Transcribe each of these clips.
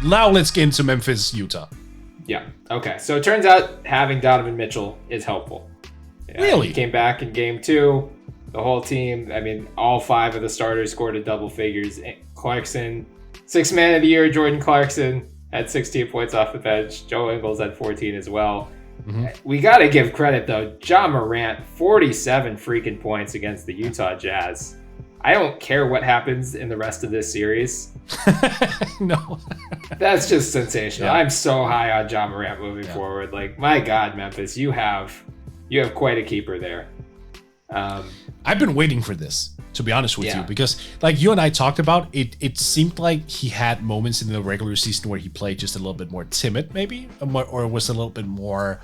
Now let's get into Memphis, Utah. Yeah. Okay. So it turns out having Donovan Mitchell is helpful. Really? He came back in game 2. The whole team, I mean, all 5 of the starters scored a double figures. Clarkson, 6th man of the year, Jordan Clarkson had 16 points off the bench. Joe Ingles had 14 as well. Mm-hmm. We got to give credit, though. Ja Morant, 47 freaking points against the Utah Jazz. I don't care what happens in the rest of this series. No. That's just sensational. Yeah. I'm so high on Ja Morant moving forward. Like, my God, Memphis, you have quite a keeper there. I've been waiting for this, to be honest with you, because like you and I talked about, it seemed like he had moments in the regular season where he played just a little bit more timid, maybe, or was a little bit more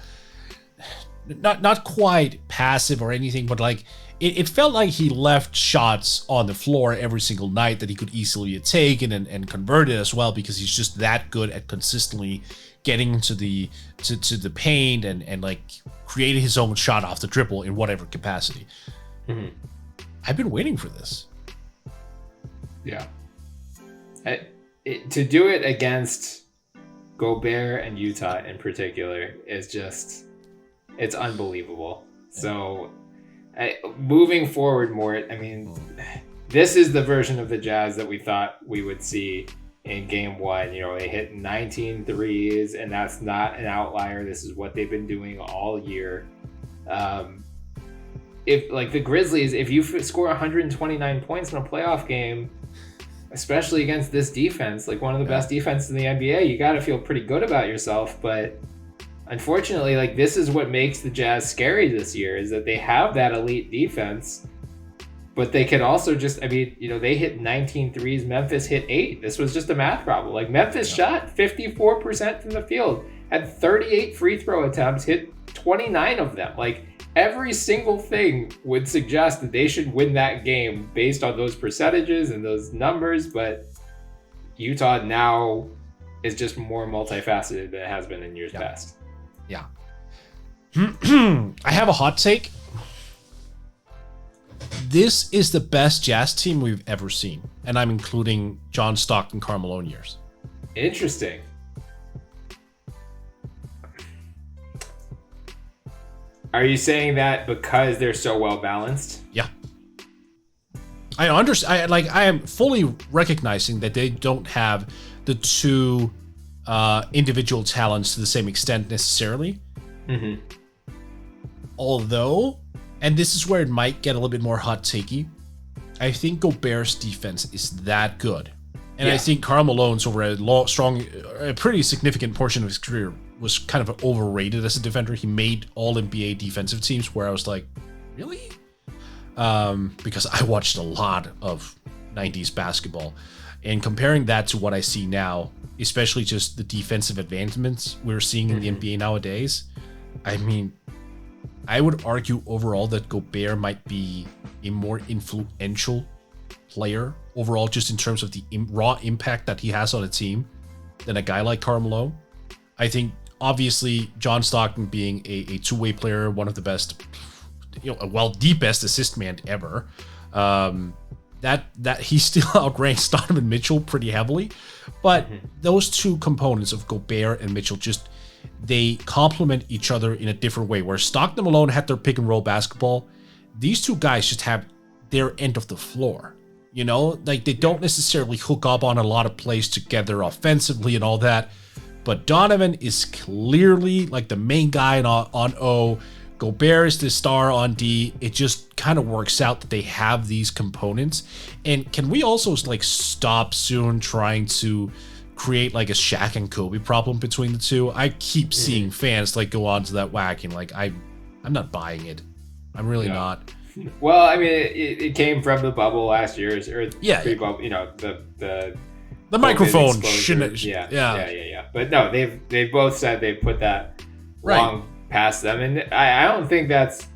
not quite passive or anything, but like it felt like he left shots on the floor every single night that he could easily take and convert it as well, because he's just that good at consistently getting into the to the paint and like creating his own shot off the dribble in whatever capacity. Mm-hmm. I've been waiting for this. Yeah. To do it against Gobert and Utah in particular is just, it's unbelievable. So moving forward more, I mean, this is the version of the Jazz that we thought we would see in game 1. You know, they hit 19 threes, and that's not an outlier. This is what they've been doing all year. If like the Grizzlies, if you score 129 points in a playoff game, especially against this defense, like one of the best defenses in the NBA, you got to feel pretty good about yourself. But unfortunately, like this is what makes the Jazz scary this year, is that they have that elite defense, but they can also just, I mean, you know, they hit 19 threes, Memphis hit 8. This was just a math problem. Like Memphis shot 54% from the field, had 38 free throw attempts, hit 29 of them. Like every single thing would suggest that they should win that game based on those percentages and those numbers, but Utah now is just more multifaceted than it has been in years past. Yeah. I have a hot take. This is the best Jazz team we've ever seen, and I'm including John Stockton, Karl Malone years. Interesting. Are you saying that because they're so well balanced? Yeah. I understand. I am fully recognizing that they don't have the two individual talents to the same extent necessarily. Mm-hmm. Although, and this is where it might get a little bit more hot takey, I think Gobert's defense is that good. And I think Karl Malone's over a pretty significant portion of his career was kind of overrated as a defender. He made all NBA defensive teams where I was like, really? Because I watched a lot of 90s basketball. And comparing that to what I see now, especially just the defensive advancements we're seeing in the NBA nowadays, I mean, I would argue overall that Gobert might be a more influential player overall, just in terms of the raw impact that he has on a team, than a guy like Karl Malone. I think obviously John Stockton being a two-way player, one of the best, the best assist man ever, that he still outranks Donovan Mitchell pretty heavily. But those two components of Gobert and Mitchell just, they complement each other in a different way. Where Stockton and Malone had their pick and roll basketball, these two guys just have their end of the floor. You know, like they don't necessarily hook up on a lot of plays together offensively and all that. But Donovan is clearly like the main guy on O. Gobert is the star on D. It just kind of works out that they have these components. And can we also like stop soon trying to create like a Shaq and Kobe problem between the two? I keep seeing fans like go on to that whack and like I'm not buying it. I'm really not. Well, I mean, it came from the bubble last year, or pre-bubble. You know, the microphone. Yeah. But no, they've both said they've put that long past them, and I don't think that's,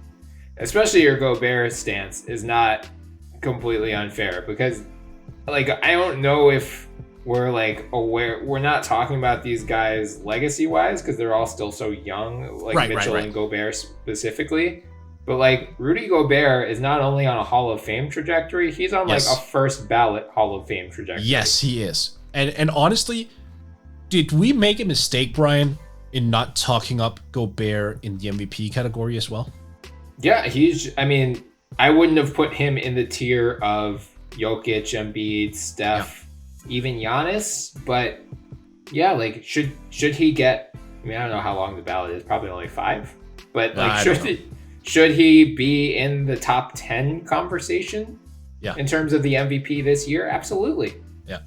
especially your Gobert stance, is not completely unfair, because like I don't know if we're like aware, we're not talking about these guys legacy wise because they're all still so young, like Mitchell and Gobert specifically. But like Rudy Gobert is not only on a Hall of Fame trajectory, he's on like a first ballot Hall of Fame trajectory. Yes, he is. And honestly, Did we make a mistake, Bryan, in not talking up Gobert in the MVP category as well? Yeah, I mean, I wouldn't have put him in the tier of Jokic, Embiid, Steph, even Giannis. But yeah, like should he get? I mean, I don't know how long the ballot is. Probably only 5. But like, should he be in the top 10 conversation? Yeah. In terms of the MVP this year, absolutely. Yeah.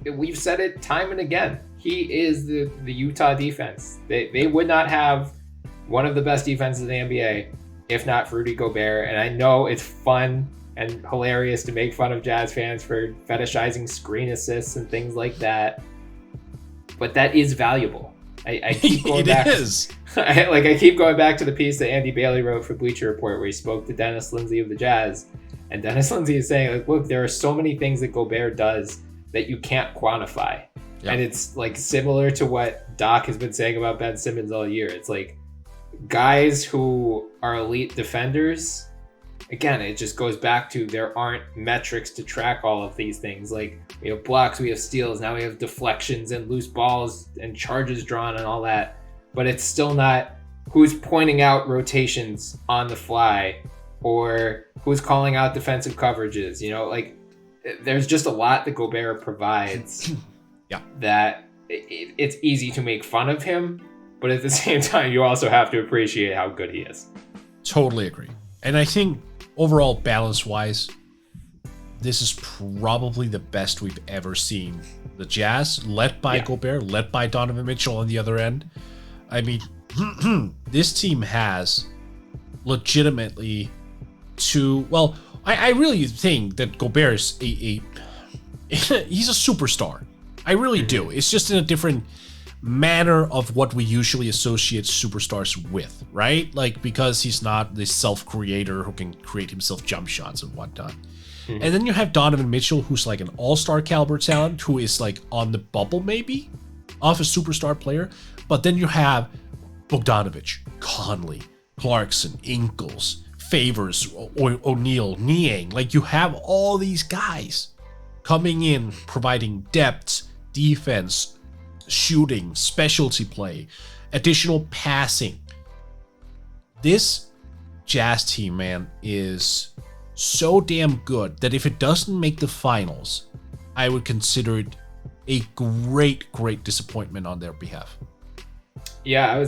We've said it time and again. He is the Utah defense. They would not have one of the best defenses in the NBA if not for Rudy Gobert. And I know it's fun and hilarious to make fun of Jazz fans for fetishizing screen assists and things like that. But that is valuable. I keep going back. It is. I keep going back to the piece that Andy Bailey wrote for Bleacher Report where he spoke to Dennis Lindsay of the Jazz. And Dennis Lindsay is saying, like, look, there are so many things that Gobert does that you can't quantify. Yep. And it's like similar to what Doc has been saying about Ben Simmons all year. It's like guys who are elite defenders, again, it just goes back to there aren't metrics to track all of these things. Like we have blocks, we have steals, now we have deflections and loose balls and charges drawn and all that. But it's still not who's pointing out rotations on the fly or who's calling out defensive coverages. You know, like there's just a lot that Gobert provides that it's easy to make fun of him. But at the same time, you also have to appreciate how good he is. Totally agree. And I think overall, balance-wise, this is probably the best we've ever seen. The Jazz, led by Gobert, led by Donovan Mitchell on the other end. I mean, this team has legitimately I really think that Gobert is he's a superstar. I really do. It's just in a different manner of what we usually associate superstars with, right? Like, because he's not this self-creator who can create himself jump shots and whatnot. And then you have Donovan Mitchell, who's like an all-star caliber talent, who is like on the bubble maybe of a superstar player. But then you have Bogdanovich, Conley, Clarkson, Ingles, Favors, O'Neal, Niang. Like, you have all these guys coming in, providing depth, defense, shooting, specialty play, additional passing. This Jazz team, man, is so damn good that if it doesn't make the finals, I would consider it a great, great disappointment on their behalf. Yeah,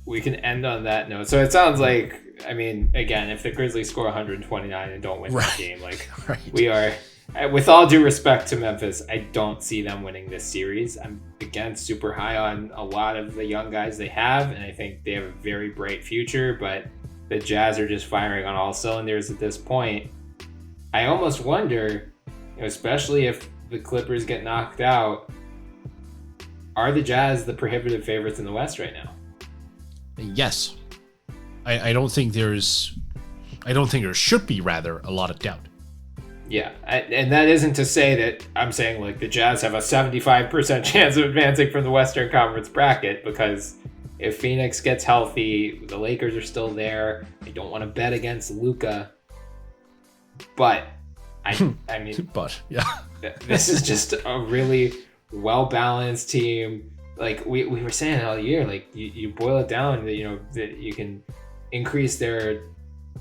we can end on that note. So it sounds like, I mean, again, if the Grizzlies score 129 and don't win that game, like we are, with all due respect to Memphis, I don't see them winning this series. I'm, again, super high on a lot of the young guys they have, and I think they have a very bright future, but the Jazz are just firing on all cylinders at this point. I almost wonder, especially if the Clippers get knocked out, are the Jazz the prohibitive favorites in the West right now? Yes. I don't think there should be, rather, a lot of doubt. Yeah, and that isn't to say that I'm saying like the Jazz have a 75% chance of advancing from the Western Conference bracket, because if Phoenix gets healthy, the Lakers are still there. I don't want to bet against Luka, but I mean, but yeah, this is just a really well-balanced team. Like we were saying all year, like you boil it down, that you can increase the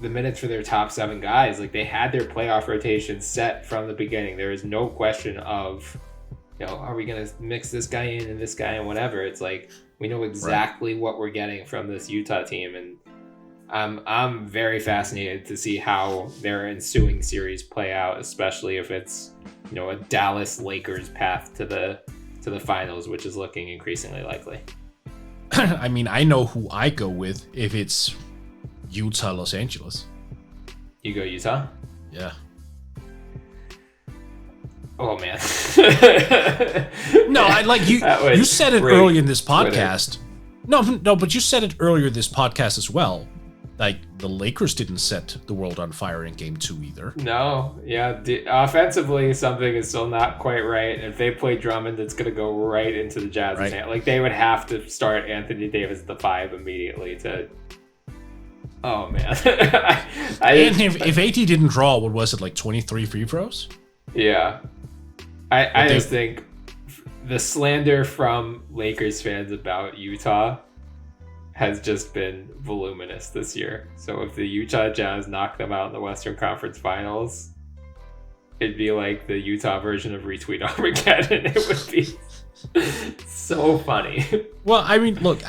minutes for their top 7 guys. Like they had their playoff rotation set from the beginning. There is no question of, are we going to mix this guy in and this guy and whatever. It's like, we know exactly what we're getting from this Utah team. And I'm very fascinated to see how their ensuing series play out, especially if it's, a Dallas Lakers path to the finals, which is looking increasingly likely. I mean, I know who I go with if it's Utah, Los Angeles. You go Utah? Yeah. Oh man. No, I like you. You said it early in this podcast. No, but you said it earlier this podcast as well. Like the Lakers didn't set the world on fire in Game 2 either. No, yeah. Offensively, something is still not quite right. And if they play Drummond, it's going to go right into the Jazz's hand. Like they would have to start Anthony Davis at the 5 immediately to. Oh man. And if AT didn't draw, what was it, like 23 free throws? Yeah. I just think the slander from Lakers fans about Utah has just been voluminous this year. So if the Utah Jazz knock them out in the Western Conference Finals, it'd be like the Utah version of Retweet Armageddon. It would be so funny. Well, I mean, look,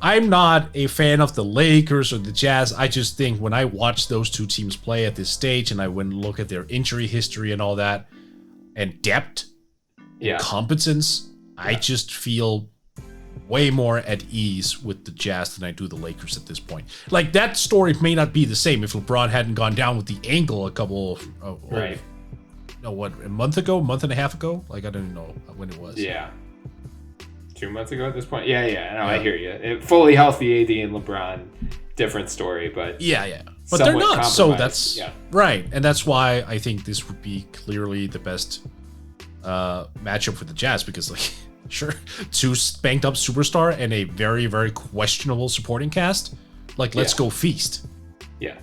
I'm not a fan of the Lakers or the Jazz. I just think when I watch those two teams play at this stage and I went and look at their injury history and all that, and depth, and competence, I just feel way more at ease with the Jazz than I do the Lakers at this point. Like, that story may not be the same if LeBron hadn't gone down with the ankle a couple of... right. No, what, a month and a half ago? Like, I don't even know when it was. Yeah. 2 months ago at this point? Yeah. No, I hear you. Fully healthy AD and LeBron, different story, but... Yeah. But they're not, so that's... Yeah. Right, and that's why I think this would be clearly the best matchup for the Jazz, because, like, sure, two spanked up superstar and a very, very questionable supporting cast. Like, let's go feast. Yeah.